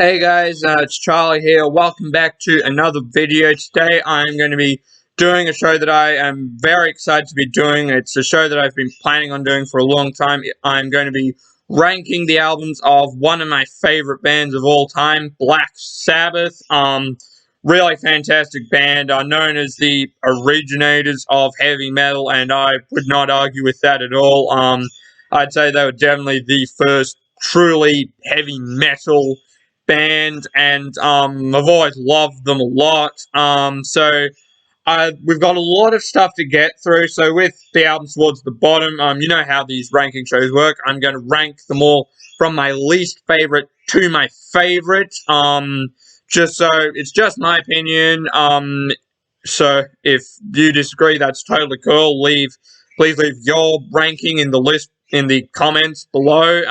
Hey guys, it's Charlie here. Welcome back to another video. Today I'm going to be doing a show that I am very excited to be doing. It's a show that I've been planning on doing for a long time. I'm going to be ranking the albums of one of my favorite bands of all time, Black Sabbath. Really fantastic band, known as the originators of heavy metal, and I would not argue with that at all. I'd say they were definitely the first truly heavy metal band, and I've always loved them a lot. We've got a lot of stuff to get through. So with the albums towards the bottom, you know how these ranking shows work. I'm going to rank them all from my least favorite to my favorite. Just so it's just my opinion. So if you disagree, that's totally cool. Please leave your ranking in the list in the comments below.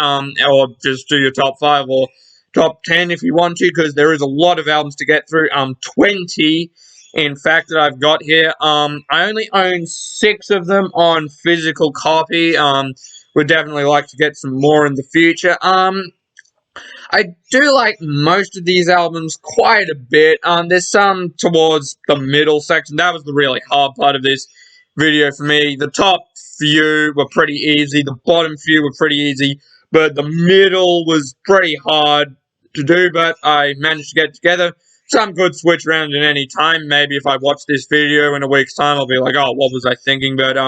Or just do your top 5 or top 10 if you want to, because there is a lot of albums to get through. 20 in fact that I've got here. I only own 6 of them on physical copy. Would definitely like to get some more in the future. I do like most of these albums quite a bit. There's some towards the middle section. That was the really hard part of this video for me. The top few were pretty easy. The bottom few were pretty easy. But the middle was pretty hard to do, but I managed to get together. Some could switch around at any time. Maybe if I watch this video in a week's time, I'll be like, oh, what was I thinking? But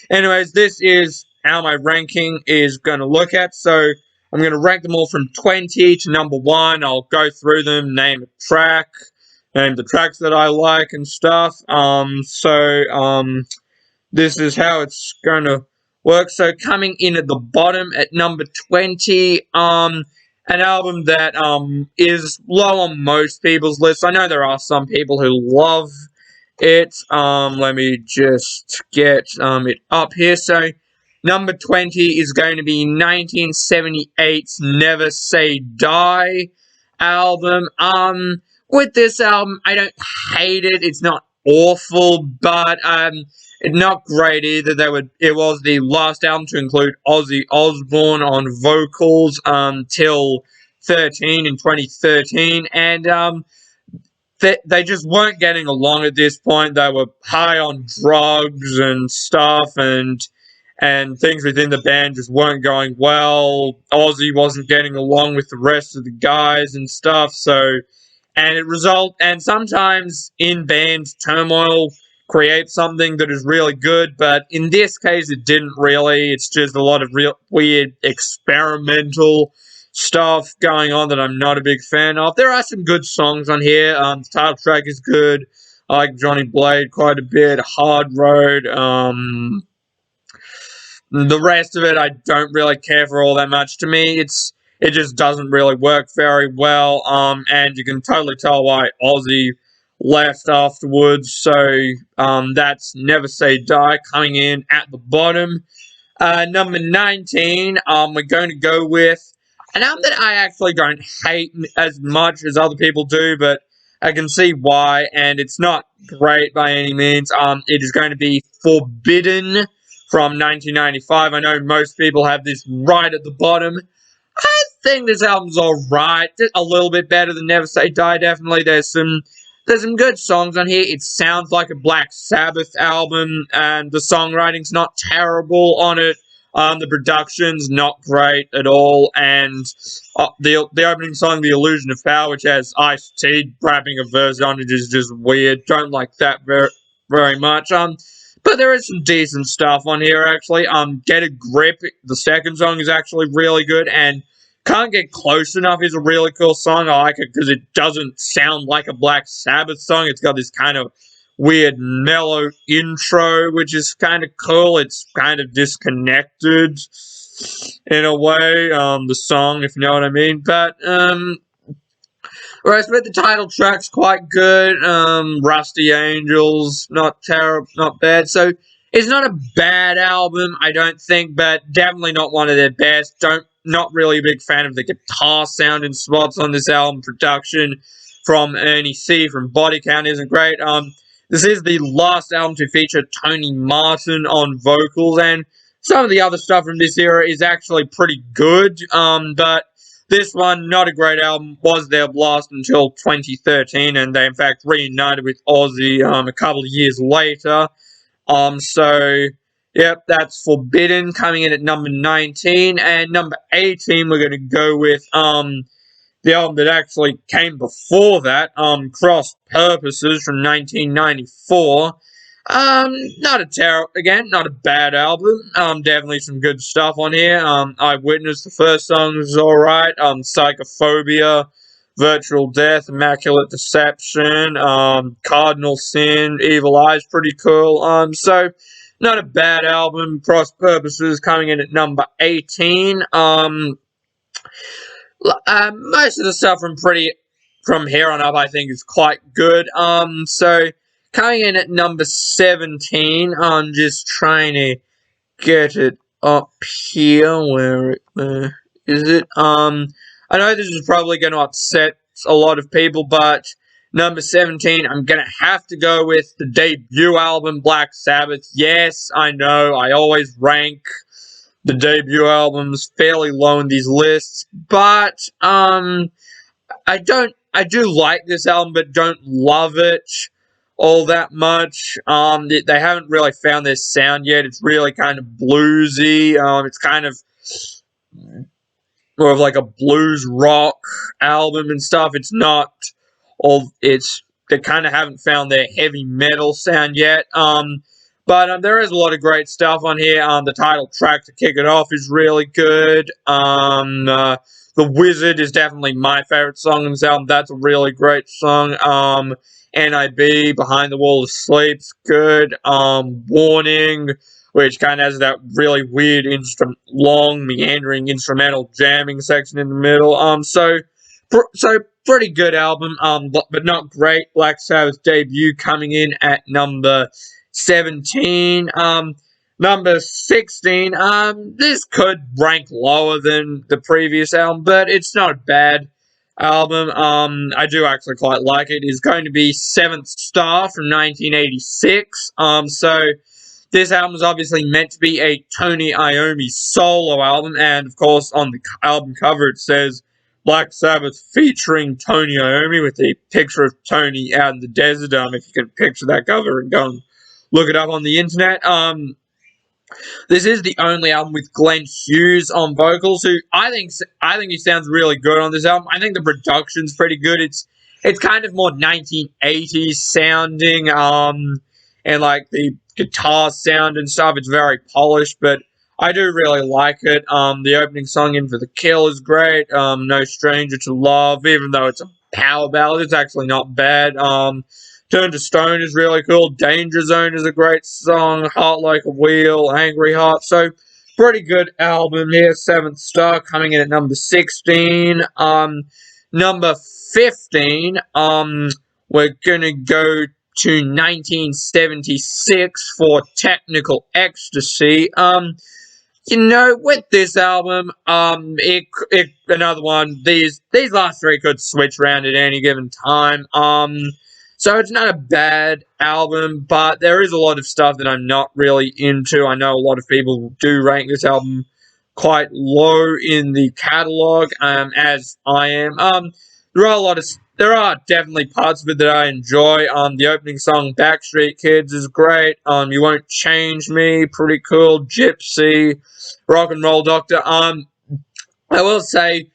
anyways, this is how my ranking is going to look at. So I'm going to rank them all from 20 to number 1. I'll go through them, name a track, name the tracks that I like and stuff. This is how it's going to work. So coming in at the bottom at number 20, an album that is low on most people's lists. I know there are some people who love it. Let me just get it up here. So number 20 is going to be 1978's Never Say Die album. With this album, I don't hate it. It's not awful, but it's not great either. It was the last album to include Ozzy Osbourne on vocals till 2013, and they just weren't getting along at this point. They were high on drugs and stuff, and things within the band just weren't going well. Ozzy wasn't getting along with the rest of the guys and stuff, and sometimes in band turmoil creates something that is really good, but in this case it didn't really. It's just a lot of real weird experimental stuff going on that I'm not a big fan of. There are some good songs on here. The title track is good. I like Johnny Blade quite a bit. Hard Road. The rest of it I don't really care for all that much. To me, it just doesn't really work very well. And you can totally tell why Ozzy left afterwards. So that's Never Say Die coming in at the bottom. Number 19, we're going to go with an album that I actually don't hate as much as other people do, but I can see why, and it's not great by any means. It is going to be Forbidden from 1995. I know most people have this right at the bottom. I think this album's alright. A little bit better than Never Say Die, definitely. There's some good songs on here. It sounds like a Black Sabbath album, and the songwriting's not terrible on it. The production's not great at all, and the opening song, The Illusion of Power, which has Ice-T rapping a verse on it, is just weird. Don't like that very much. But there is some decent stuff on here, actually. Get a Grip, the second song, is actually really good, and Can't Get Close Enough is a really cool song. I like it because it doesn't sound like a Black Sabbath song. It's got this kind of weird mellow intro, which is kind of cool. It's kind of disconnected in a way, the song, if you know what I mean. But whereas with the title track's quite good. Rusty Angels, not terrible, not bad. So it's not a bad album, I don't think, but definitely not one of their best. Not really a big fan of the guitar sound in spots on this album. Production from Ernie C. from Body Count isn't great. This is the last album to feature Tony Martin on vocals, and some of the other stuff from this era is actually pretty good, but This one, not a great album, was their last until 2013, and they in fact reunited with Ozzy a couple of years later. So, yep, that's Forbidden, coming in at number 19, and number 18, we're going to go with, the album that actually came before that, Cross Purposes from 1994. Not a bad album. Definitely some good stuff on here. Eyewitness, the first song is alright. Psychophobia, Virtual Death, Immaculate Deception, Cardinal Sin, Evil Eyes, pretty cool. So, not a bad album. Cross Purposes coming in at number 18. Most of the stuff from here on up, I think, is quite good. So coming in at number 17, I'm just trying to get it up here. Where is it? I know this is probably going to upset a lot of people, but number 17, I'm going to have to go with the debut album, Black Sabbath. Yes, I know, I always rank the debut albums fairly low in these lists, but I do like this album, but don't love it all that much. They haven't really found their sound yet. It's really kind of bluesy. It's kind of more of like a blues rock album and stuff. It's not all. They kind of haven't found their heavy metal sound yet. But there is a lot of great stuff on here. The title track to kick it off is really good. The Wizard is definitely my favorite song on this album. That's a really great song. NIB, Behind the Wall of Sleep's good. Warning, which kind of has that really weird, long, meandering instrumental jamming section in the middle. So pretty good album. But not great. Black Sabbath debut coming in at number 17. Number 16, this could rank lower than the previous album, but it's not a bad album. I do actually quite like it. It's going to be Seventh Star from 1986. So this album is obviously meant to be a Tony Iommi solo album, and of course on the album cover it says Black Sabbath featuring Tony Iommi with a picture of Tony out in the desert. If you can picture that cover and go and look it up on the internet. This is the only album with Glenn Hughes on vocals, who I think he sounds really good on this album. I think the production's pretty good. It's kind of more 1980s sounding, and like the guitar sound and stuff. It's very polished, but I do really like it. The opening song, In for the Kill, is great. No Stranger to Love, even though it's a power ballad, it's actually not bad. Turn to Stone is really cool. Danger Zone is a great song. Heart Like a Wheel, Angry Heart. So, pretty good album here. Seventh Star coming in at number 16. Number 15, we're going to go to 1976 for Technical Ecstasy. With this album, another one. These last three could switch around at any given time. So it's not a bad album, but there is a lot of stuff that I'm not really into. I know a lot of people do rank this album quite low in the catalog, as I am. There are definitely parts of it that I enjoy. The opening song, Backstreet Kids, is great. You Won't Change Me, pretty cool. Gypsy, Rock and Roll Doctor. I will say,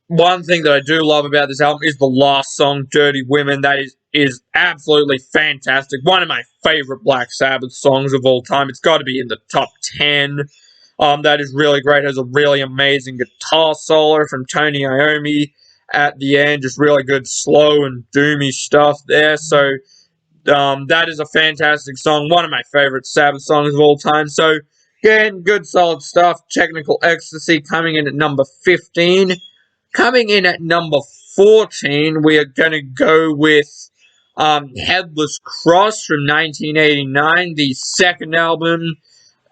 one thing that I do love about this album is the last song, Dirty Women. That is absolutely fantastic. One of my favorite Black Sabbath songs of all time. It's got to be in the top 10. That is really great. It has a really amazing guitar solo from Tony Iommi at the end. Just really good, slow and doomy stuff there. So, that is a fantastic song. One of my favorite Sabbath songs of all time. So, again, good solid stuff. Technical Ecstasy coming in at number 15. Coming in at number 14, we are going to go with Headless Cross from 1989, the second album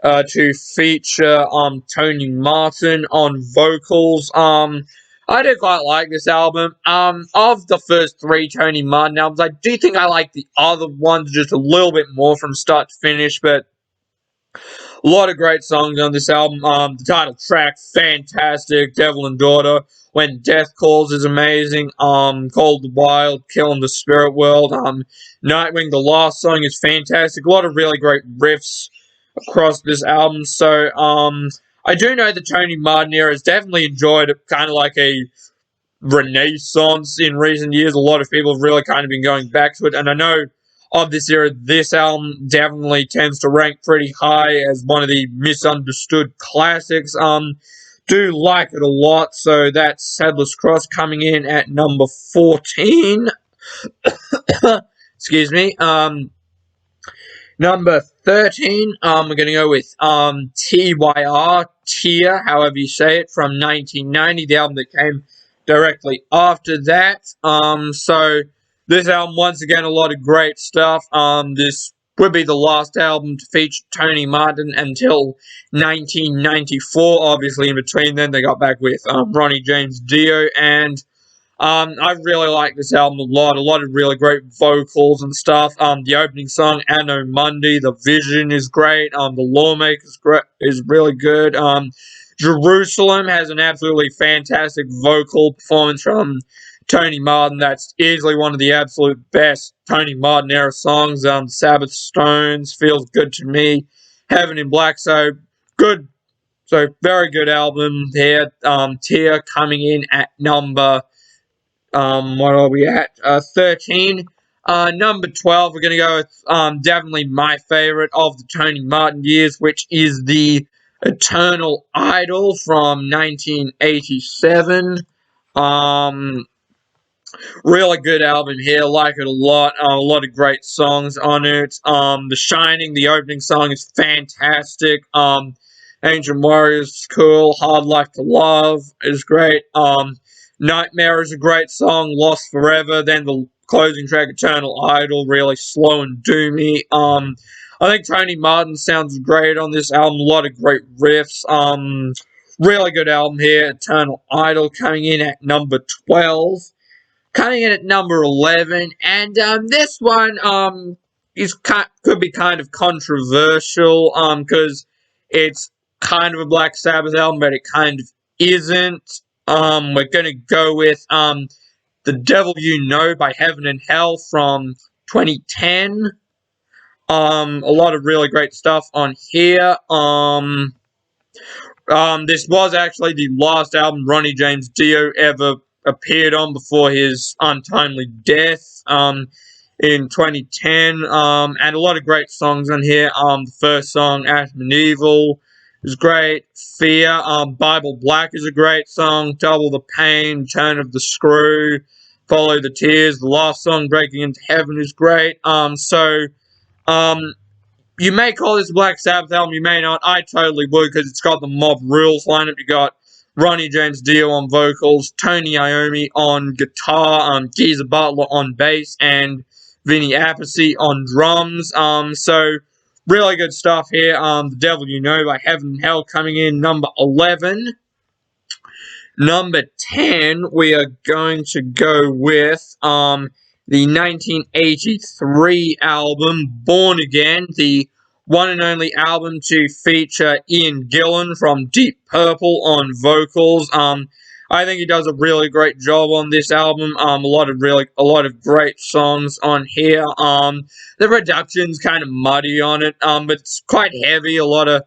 to feature Tony Martin on vocals. I do quite like this album. Of the first three Tony Martin albums, I do think I like the other ones just a little bit more from start to finish, but A lot of great songs on this album. The title track, fantastic. Devil and Daughter. When Death Calls is amazing. Cold the Wild, Killing the Spirit World. Nightwing, the last song is fantastic. A lot of really great riffs across this album. So, I do know the Tony Martin era has definitely enjoyed it, kind of like a renaissance in recent years. A lot of people have really kind of been going back to it, and I know of this era, this album definitely tends to rank pretty high as one of the misunderstood classics. Do like it a lot, so that's Headless Cross coming in at number 14. Excuse me. Number 13, we're going to go with TYR, Tear, however you say it, from 1990, the album that came directly after that. So this album, once again, a lot of great stuff. This would be the last album to feature Tony Martin until 1994. Obviously, in between then, they got back with Ronnie James Dio, and I really like this album a lot. A lot of really great vocals and stuff. The opening song, Anno Mundi, The Vision is great. The Lawmaker is really good. Jerusalem has an absolutely fantastic vocal performance from Tony Martin. That's easily one of the absolute best Tony Martin era songs. Sabbath Stones, Feels Good to Me, Heaven in Black. So good. So very good album here. Tear coming in at number. What are we at? 13. Number 12, we're going to go with definitely my favorite of the Tony Martin years, which is the Eternal Idol from 1987. Really good album here. Like it a lot. A lot of great songs on it. The Shining, the opening song is fantastic. Ancient Warriors is cool. Hard Life to Love is great. Nightmare is a great song. Lost Forever. Then the closing track, Eternal Idol, really slow and doomy. I think Tony Martin sounds great on this album. A lot of great riffs. Really good album here. Eternal Idol coming in at number 12. Coming in at number 11, and this one could be kind of controversial because it's kind of a Black Sabbath album, but it kind of isn't. We're going to go with The Devil You Know by Heaven and Hell from 2010. A lot of really great stuff on here. This was actually the last album Ronnie James Dio ever appeared on before his untimely death in 2010. And a lot of great songs on here. The first song, Ashman Evil, is great. Fear. Bible Black is a great song. Double the Pain, Turn of the Screw, Follow the Tears. The last song, Breaking Into Heaven, is great. You may call this a Black Sabbath album, you may not. I totally would, because it's got the Mob Rules lineup. You got Ronnie James Dio on vocals, Tony Iommi on guitar, Geezer Butler on bass, and Vinny Appice on drums. So really good stuff here. The Devil You Know by Heaven and Hell coming in number 11. Number 10, we are going to go with the 1983 album, Born Again, the one and only album to feature Ian Gillan from Deep Purple on vocals. I think he does a really great job on this album. A lot of great songs on here. The production's kind of muddy on it, but it's quite heavy. A lot of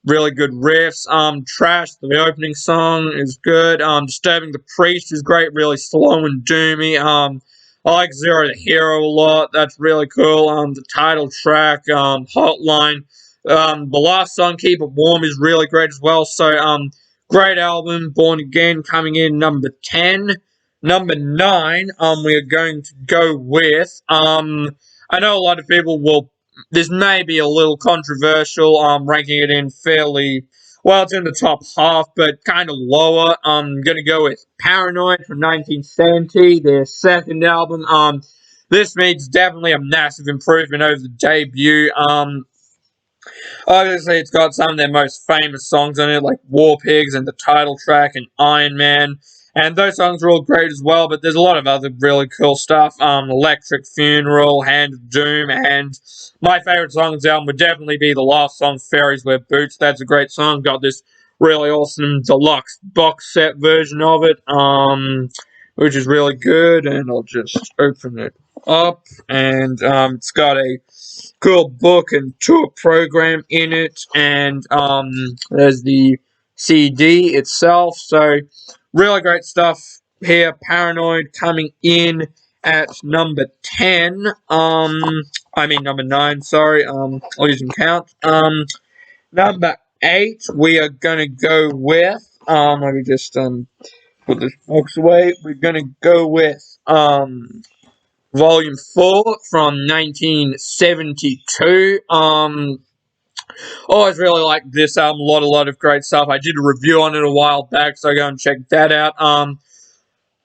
really good riffs. Trash, the opening song, is good. Disturbing the Priest is great, really slow and doomy. I like Zero the Hero a lot. That's really cool. The title track, Hotline. The last song, Keep It Warm, is really great as well. So, great album. Born Again coming in number 10. Number 9, we are going to go with, I know a lot of people will, this may be a little controversial, ranking it in fairly, well, it's in the top half, but kind of lower. I'm going to go with Paranoid from 1970, their second album. This means definitely a massive improvement over the debut. Obviously, it's got some of their most famous songs on it, like War Pigs and the title track and Iron Man. And those songs are all great as well, but there's a lot of other really cool stuff. Electric Funeral, Hand of Doom, and my favorite song on the album would definitely be the last song, Fairies Wear Boots. That's a great song. Got this really awesome deluxe box set version of it, which is really good. And I'll just open it up, and it's got a cool book and tour program in it, and there's the CD itself. So really great stuff here. Paranoid coming in at number 10. I mean number 9. Sorry. Losing count. Number 8. We are gonna go with. Let me just put this box away. We're gonna go with Volume 4 from 1972. Always really liked this album. A lot of great stuff. I did a review on it a while back, so go and check that out. A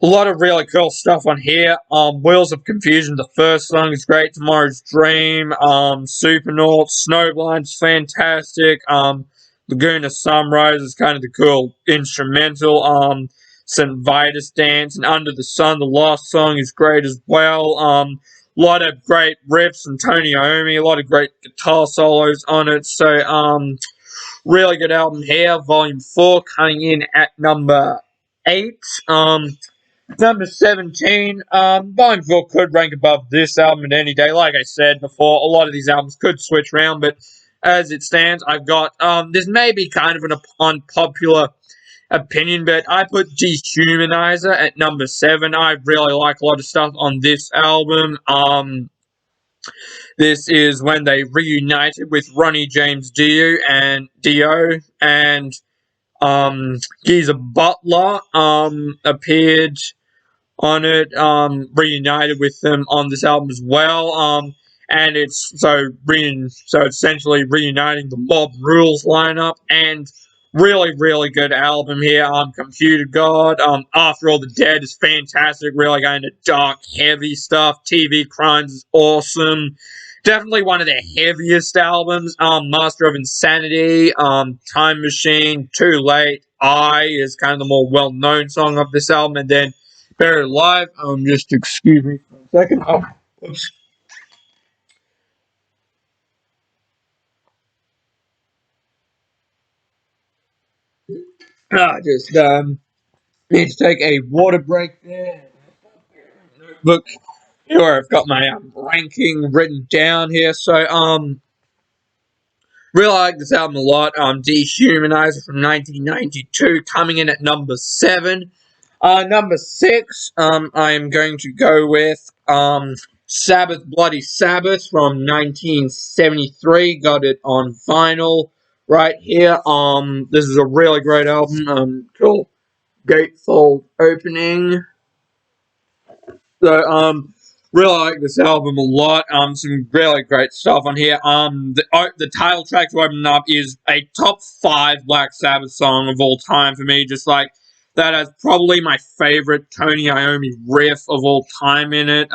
lot of really cool stuff on here. Wheels of Confusion, the first song is great. Tomorrow's Dream, Supernaut, Snowblind's fantastic. Laguna Sunrise is kind of the cool instrumental. St. Vitus Dance and Under the Sun, the last song is great as well. A lot of great riffs and Tony Iommi, a lot of great guitar solos on it. So, really good album here. Volume 4 coming in at number 8. Number 17, Volume 4 could rank above this album at any day. Like I said before, a lot of these albums could switch around, but as it stands, I've got, this may be kind of an unpopular opinion, but I put Dehumanizer at number 7. I really like a lot of stuff on this album. This is when they reunited with Ronnie James Dio, and Geezer Butler appeared on it, reunited with them on this album as well. And it's so essentially reuniting the Mob Rules lineup, and really good album here. Computer God, After All the Dead is fantastic. Really going into dark, heavy stuff. TV Crimes is awesome. Definitely one of their heaviest albums. Master of Insanity, Time Machine, Too Late, I is kind of the more well-known song of this album, and then Buried Alive. Just excuse me for a second. Oh, oops. Just need to take a water break there. Look, here I've got my ranking written down here. So really like this album a lot. Dehumanizer from 1992 coming in at number 7. Number 6, I am going to go with Sabbath Bloody Sabbath from 1973. Got it on vinyl right here. This is a really great album. Cool gatefold opening. So, really like this album a lot. Some really great stuff on here. The title track to open up is a top 5 Black Sabbath song of all time for me. Just like that has probably my favorite Tony Iommi riff of all time in it.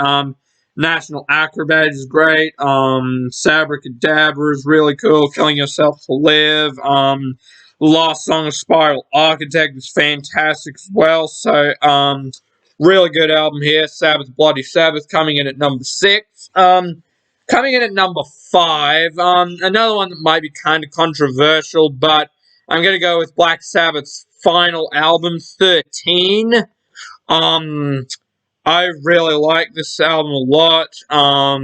National Acrobat is great. Sabracadabra is really cool. Killing Yourself to Live. The last song of Spiral Architect is fantastic as well. So, really good album here. Sabbath Bloody Sabbath coming in at number 6. Coming in at number 5. Another one that might be kind of controversial, but I'm going to go with Black Sabbath's final album, 13. I really like this album a lot. A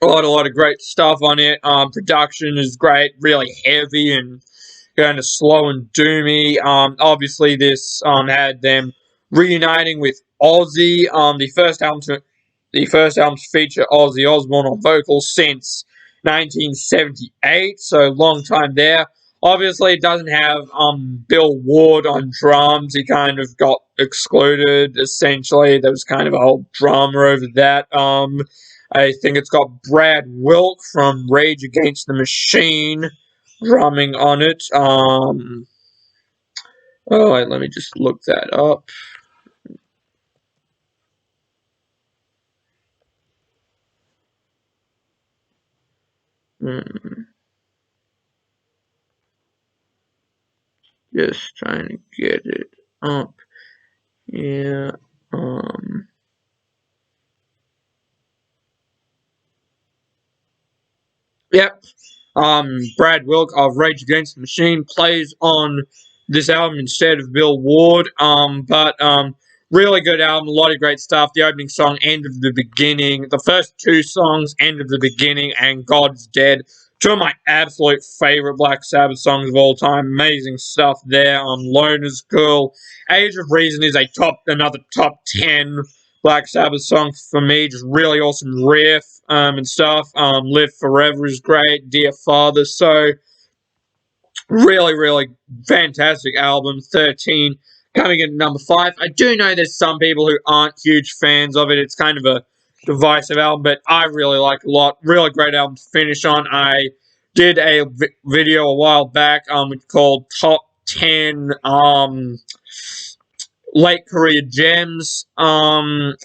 lot of great stuff on it. Production is great, really heavy and kind of slow and doomy. Obviously, this had them reuniting with Ozzy. The first album to feature Ozzy Osbourne on vocals since 1978, so long time there. Obviously, it doesn't have Bill Ward on drums. He kind of got excluded. Essentially, there was kind of a whole drama over that. I think it's got Brad Wilk from Rage Against the Machine drumming on it. Oh, wait, let me just look that up. Just trying to get it up. Yeah. Yep. Brad Wilk of Rage Against the Machine plays on this album instead of Bill Ward. But really good album, a lot of great stuff. The opening song, End of the Beginning. The first two songs, End of the Beginning and God's Dead. Two of my absolute favorite Black Sabbath songs of all time. Amazing stuff there. Loner's Girl. Age of Reason is another top 10 Black Sabbath song for me. Just really awesome riff and stuff. Live Forever is great. Dear Father. So really, really fantastic album. 13 coming in at number 5. I do know there's some people who aren't huge fans of it. It's kind of a divisive album, but I really like it a lot. Really great album to finish on. I did a video a while back called Top 10 late career gems. Really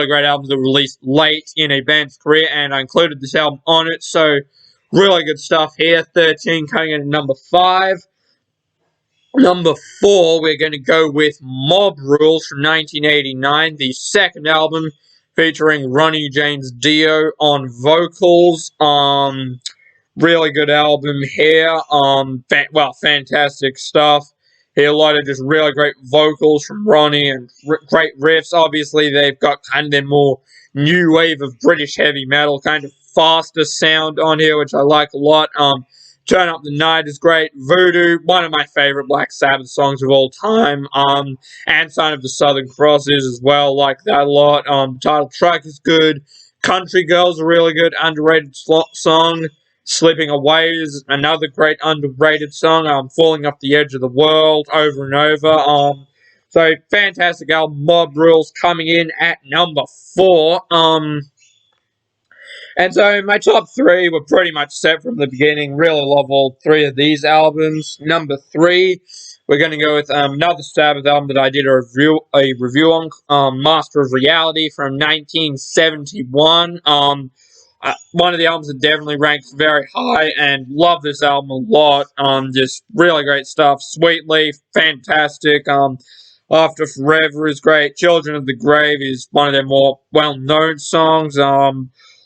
great albums that were released late in a band's career, and I included this album on it. So really good stuff here. 13 coming in at number 5. Number 4, we're going to go with Mob Rules from 1989, the second album featuring Ronnie James Dio on vocals. Really good album here. Fantastic stuff. Here, a lot of just really great vocals from Ronnie and great riffs. Obviously, they've got kind of their more new wave of British heavy metal, kind of faster sound on here, which I like a lot. Turn Up the Night is great. Voodoo, one of my favorite Black Sabbath songs of all time. And Sign of the Southern Cross is as well. Like that a lot. The title track is good. Country Girl's a really good underrated song. Slipping Away is another great underrated song. Falling Off the Edge of the World over and over. So fantastic album. Mob Rules coming in at number 4. And so my top 3 were pretty much set from the beginning. Really love all 3 of these albums. Number 3, we're going to go with another Sabbath album that I did a review on, Master of Reality from 1971. One of the albums that definitely ranks very high, and love this album a lot. Just really great stuff. Sweet Leaf, fantastic. After Forever is great. Children of the Grave is one of their more well-known songs.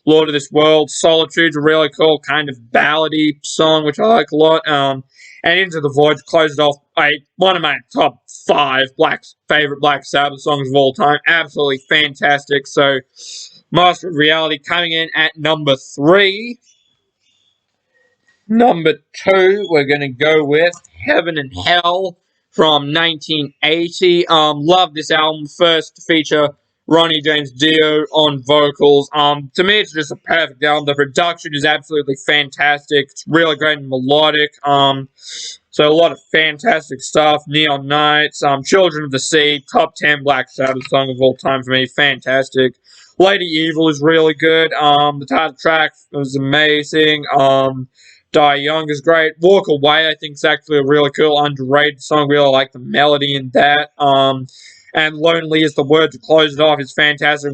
Lord of This World, Solitude's a really cool kind of ballady song, which I like a lot. And Into the Void closes off one of my top 5 favorite Black Sabbath songs of all time. Absolutely fantastic. So, Master of Reality coming in at number 3. Number 2, we're going to go with Heaven and Hell from 1980. Love this album. First to feature Ronnie James Dio on vocals. To me, it's just a perfect album. The production is absolutely fantastic. It's really great and melodic. So a lot of fantastic stuff. Neon Nights, Children of the Sea, top 10 Black Sabbath song of all time for me. Fantastic. Lady Evil is really good. The title track was amazing. Die Young is great. Walk Away, I think, is actually a really cool, underrated song. Really like the melody in that. And Lonely is the word to close it off is fantastic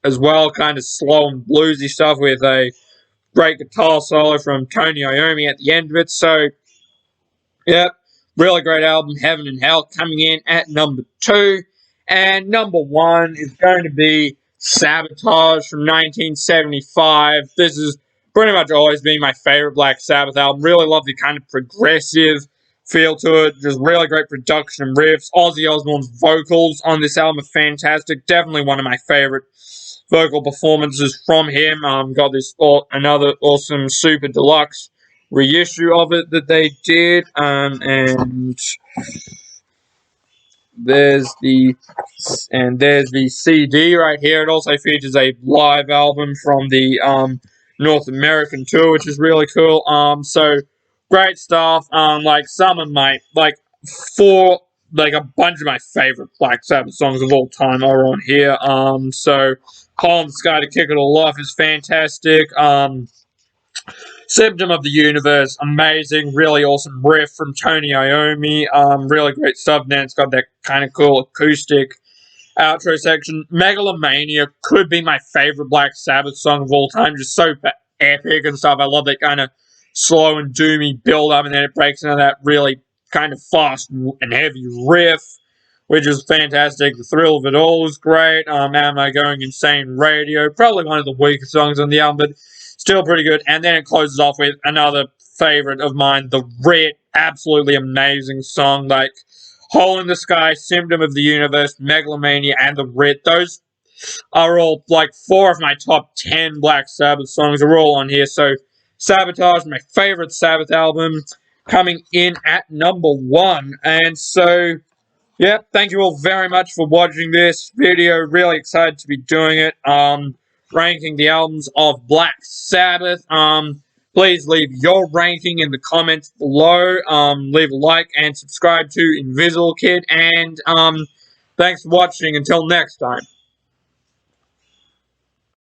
as well. Kind of slow and bluesy stuff with a great guitar solo from Tony Iommi at the end of it. So, yep, really great album. Heaven and Hell coming in at number 2. And number 1 is going to be Sabotage from 1975. This is pretty much always been my favorite Black Sabbath album. Really love the kind of progressive feel to it. Just really great production and riffs. Ozzy Osbourne's vocals on this album are fantastic. Definitely one of my favorite vocal performances from him. Got this another awesome super deluxe reissue of it that they did. And there's the CD right here. It also features a live album from the North American tour, which is really cool. So great stuff. Some of my a bunch of my favorite Black Sabbath songs of all time are on here. So Hole in the Sky to kick it all off is fantastic. Symptom of the Universe, amazing, really awesome riff from Tony Iommi. Really great stuff. Then it's got that kind of cool acoustic outro section. Megalomania could be my favorite Black Sabbath song of all time. Just so epic and stuff. I love that kind of slow and doomy build up, and then it breaks into that really kind of fast and heavy riff. which is fantastic. The thrill of it all is great. Am I Going Insane Radio, probably one of the weaker songs on the album, but still pretty good. And then it closes off with another favorite of mine, The Writ, absolutely amazing song, like Hole in the Sky, Symptom of the Universe, Megalomania, and The Writ. Those are all like 4 of my top 10 Black Sabbath songs are all on here. So Sabotage, my favorite Sabbath album, coming in at number 1. And so, yeah, thank you all very much for watching this video. Really excited to be doing it. Ranking the albums of Black Sabbath. Please leave your ranking in the comments below. Leave a like and subscribe to Invisible Kid. And thanks for watching. Until next time.